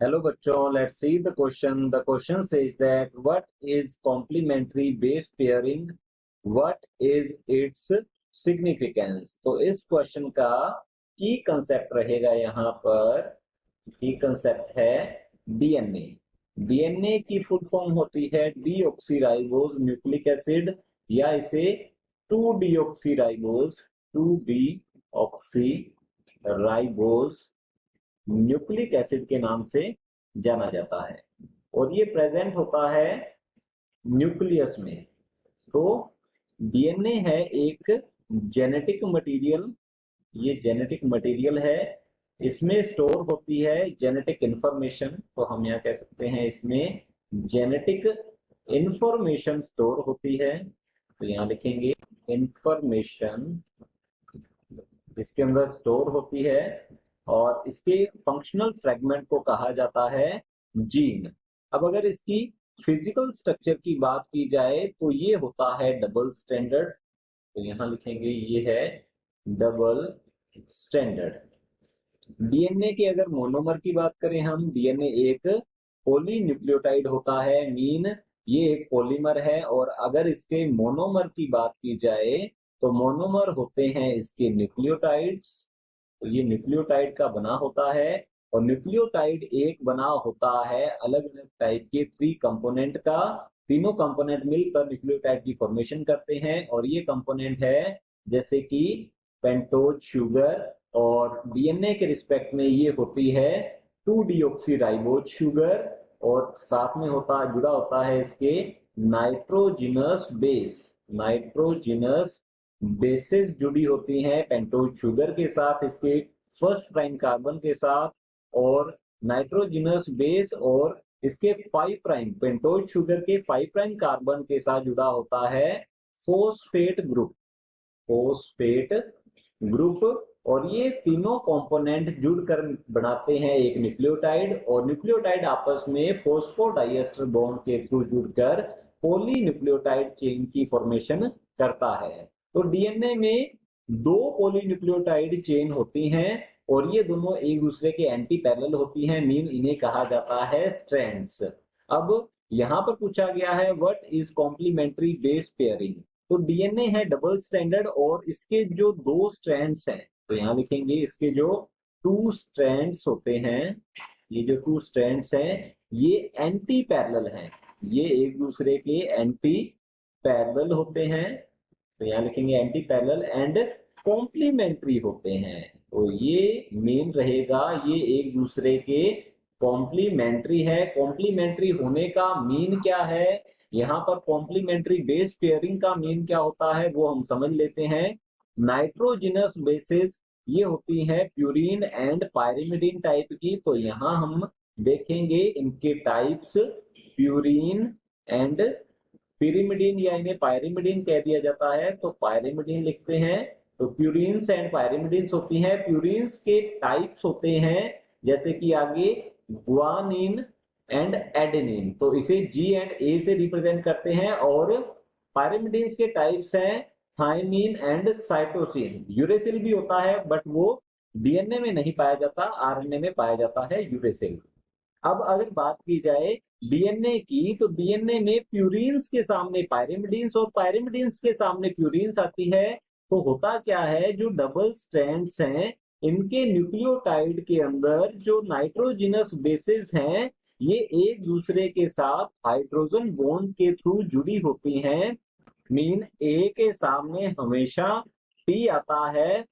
Hello बच्चों, let's see the question. The question says that what is complementary base pairing? What is its significance? तो इस question का की concept रहेगा यहाँ पर। की कंसेप्ट है डीएनए। डीएनए की फुल फॉर्म होती है डीऑक्सीराइबोज न्यूक्लिक एसिड, या इसे 2-डीऑक्सीराइबोज 2-डीऑक्सीराइबोज न्यूक्लिक एसिड के नाम से जाना जाता है, और ये प्रेजेंट होता है न्यूक्लियस में। तो डीएनए है एक जेनेटिक मटेरियल, ये जेनेटिक मटेरियल है, इसमें स्टोर होती है जेनेटिक इंफॉर्मेशन। तो हम यहाँ कह सकते हैं इसमें जेनेटिक इंफॉर्मेशन स्टोर होती है। तो यहाँ लिखेंगे इंफॉर्मेशन इसके अंदर स्टोर होती है, और इसके फंक्शनल फ्रेगमेंट को कहा जाता है जीन। अब अगर इसकी फिजिकल स्ट्रक्चर की बात की जाए तो ये होता है डबल स्टैंडर्ड। तो यहां लिखेंगे ये है डबल स्टैंडर्ड। डीएनए के अगर मोनोमर की बात करें हम, डीएनए एक पॉलीन्यूक्लियोटाइड होता है, मीन ये एक पॉलीमर है। और अगर इसके मोनोमर की बात की जाए तो मोनोमर होते हैं इसके न्यूक्लियोटाइड्स। तो ये न्यूक्लियोटाइड का बना होता है, और न्यूक्लियोटाइड एक बना होता है अलग अलग टाइप के 3 कंपोनेंट का। तीनों कंपोनेंट मिलकर न्यूक्लियोटाइड की फॉर्मेशन करते हैं, और ये कंपोनेंट है जैसे कि पेंटोज शुगर, और डीएनए के रिस्पेक्ट में ये होती है 2-डीऑक्सीराइबोज शुगर, और साथ में जुड़ा होता है इसके नाइट्रोजिनस बेस। नाइट्रोजिनस बेसेस जुड़ी होती हैं पेंटोज शुगर के साथ, इसके फर्स्ट प्राइम कार्बन के साथ, और नाइट्रोजिनस बेस और इसके 5 प्राइम पेंटोज शुगर के 5 प्राइम कार्बन के साथ जुड़ा होता है फोस्फेट ग्रुप। फोस्फेट ग्रुप, और ये तीनों कंपोनेंट जुड़कर बनाते हैं एक न्यूक्लियोटाइड, और न्यूक्लियोटाइड आपस में फोस्फोडाइएस्टर बॉन्ड के थ्रू जुड़कर पॉलीन्यूक्लियोटाइड चेन की फॉर्मेशन करता है। तो डीएनए में 2 पॉलीन्यूक्लियोटाइड चेन होती हैं, और ये दोनों एक दूसरे के एंटी पैरेलल होती हैं, मीन इन्हें कहा जाता है स्ट्रैंड्स। अब यहाँ पर पूछा गया है what is complementary base pairing. तो डीएनए है डबल स्टैंडर्ड, और इसके जो 2 स्ट्रैंड्स हैं, तो यहाँ लिखेंगे इसके जो 2 स्ट्रैंड्स होते हैं, ये जो 2 स्ट्रैंड्स हैं ये एंटी पैरेलल हैं, ये एक दूसरे के एंटी पैरेलल होते हैं। तो यहाँ लिखेंगे एंटी पैरेलल एंड कॉम्प्लीमेंट्री होते हैं। तो ये मेन रहेगा, ये एक दूसरे के कॉम्प्लीमेंट्री है। कॉम्प्लीमेंट्री होने का मीन क्या है, यहाँ पर कॉम्प्लीमेंट्री बेस पेयरिंग का मीन क्या होता है वो हम समझ लेते हैं। नाइट्रोजिनस बेसिस ये होती है प्यूरीन एंड पायरिमिडीन टाइप की। तो यहाँ हम देखेंगे इनके टाइप्स, प्यूरीन एंड पिरिमिडीन, या इन्हें पायरिमिडीन कह दिया जाता है। तो पायरिमिडीन लिखते हैं। तो प्यूरिन्स एंड पायरिमिडीन्स होती हैं। प्यूरिन्स के टाइप्स होते हैं जैसे कि आगे गुआनिन एंड एडेनिन, तो इसे जी एंड ए से रिप्रेजेंट करते हैं। और पायरिमिडीन्स के टाइप्स हैं थायमीन एंड साइटोसिन। यूरेसिल भी होता है बट वो डीएनए में नहीं पाया जाता, आरएनए में पाया जाता है यूरेसिल। अब अगर बात की जाए डीएनए की, तो डीएनए में प्यूरिन्स के सामने पायरिमिडीन्स और पायरिमिडीन्स के सामने प्यूरिन्स आती है। तो होता क्या है, जो डबल स्ट्रैंड्स हैं इनके न्यूक्लियोटाइड के अंदर जो नाइट्रोजिनस बेसेस हैं ये एक दूसरे के साथ हाइड्रोजन बॉन्ड के थ्रू जुड़ी होती हैं। मीन ए के सामने हमेशा टी आता है,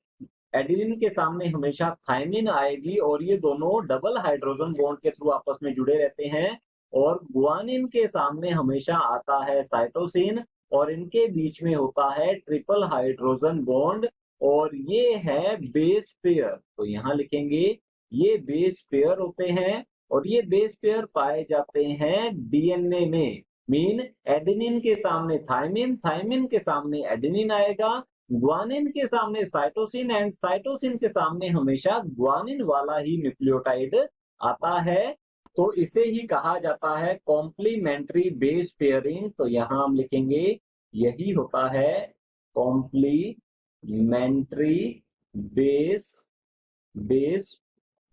एडिनिन के सामने हमेशा थायमिन आएगी, और ये दोनों डबल हाइड्रोजन बॉन्ड के थ्रू आपस में जुड़े रहते हैं। और गुआनिन के सामने हमेशा आता है साइटोसिन, और इनके बीच में होता है ट्रिपल हाइड्रोजन बॉन्ड, और ये है बेस पेयर। तो यहाँ लिखेंगे ये बेस पेयर होते हैं, और ये बेस पेयर पाए जाते हैं डीएनए में। मीन एडेनिन के सामने थायमिन, थायमिन के सामने एडेनिन आएगा, ग्वानिन के सामने साइटोसिन, एंड साइटोसिन के सामने हमेशा ग्वानिन वाला ही न्यूक्लियोटाइड आता है। तो इसे ही कहा जाता है कॉम्प्लीमेंट्री बेस पेयरिंग। तो यहां हम लिखेंगे यही होता है कॉम्प्लीमेंट्री बेस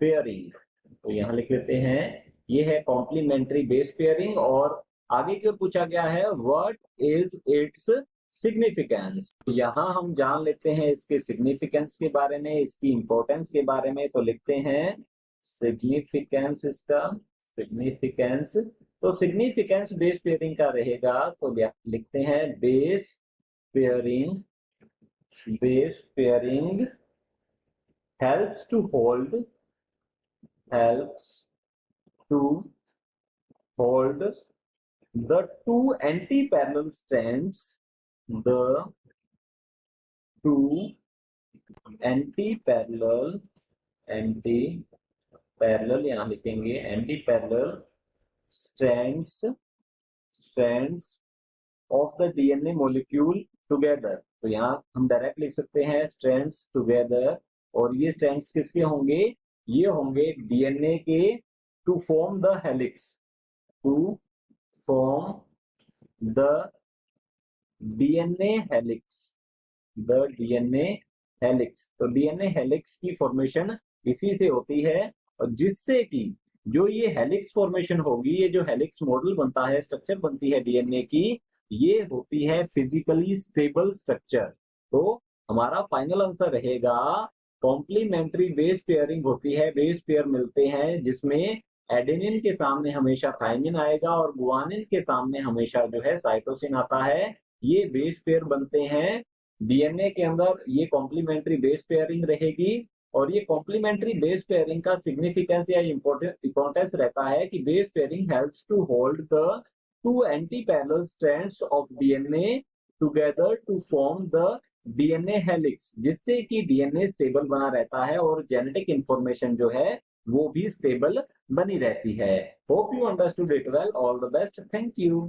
पेयरिंग। तो यहां लिख लेते हैं ये है कॉम्प्लीमेंट्री बेस पेयरिंग। और आगे की ओर पूछा गया है व्हाट इज इट्स सिग्निफिकेंस। यहाँ हम जान लेते हैं इसके सिग्निफिकेंस के बारे में, इसकी इंपॉर्टेंस के बारे में। तो लिखते हैं सिग्निफिकेंस, इसका सिग्निफिकेंस। तो सिग्निफिकेंस बेस पेयरिंग का रहेगा, तो लिखते हैं base pairing, base pairing helps to hold, helps to hold the two anti-parallel strands, the two anti-parallel, anti-parallel यहाँ लिखेंगे anti-parallel strands, strands of the DNA molecule together। तो यहाँ हम डायरेक्ट लिख सकते हैं strands together। और ये strands किसके होंगे? ये होंगे डीएनए के to form the helix, to form the DNA helix, the DNA helix. तो डीएनए हेलिक्स की फॉर्मेशन इसी से होती है, और जिससे कि जो ये हेलिक्स फॉर्मेशन होगी, ये जो हेलिक्स मॉडल बनता है, स्ट्रक्चर बनती है डीएनए की, ये होती है फिजिकली स्टेबल स्ट्रक्चर। तो हमारा फाइनल आंसर रहेगा कॉम्प्लीमेंट्री बेस पेयरिंग होती है, बेस पेयर मिलते हैं जिसमें एडेनिन के सामने हमेशा थाइमिन आएगा और गुआनिन के सामने हमेशा जो है साइटोसिन आता है। ये बेस पेयर बनते हैं डीएनए के अंदर, ये कॉम्प्लीमेंट्री बेस पेयरिंग रहेगी। और ये कॉम्प्लीमेंट्री बेस पेयरिंग का सिग्निफिकेंस या इंपॉर्टेंस रहता है कि base pairing helps to hold the two anti parallel strands of DNA together to form the DNA helix, जिससे कि डीएनए स्टेबल बना रहता है और जेनेटिक इंफॉर्मेशन जो है वो भी स्टेबल बनी रहती है। Hope you understood it well. All the best. Thank you.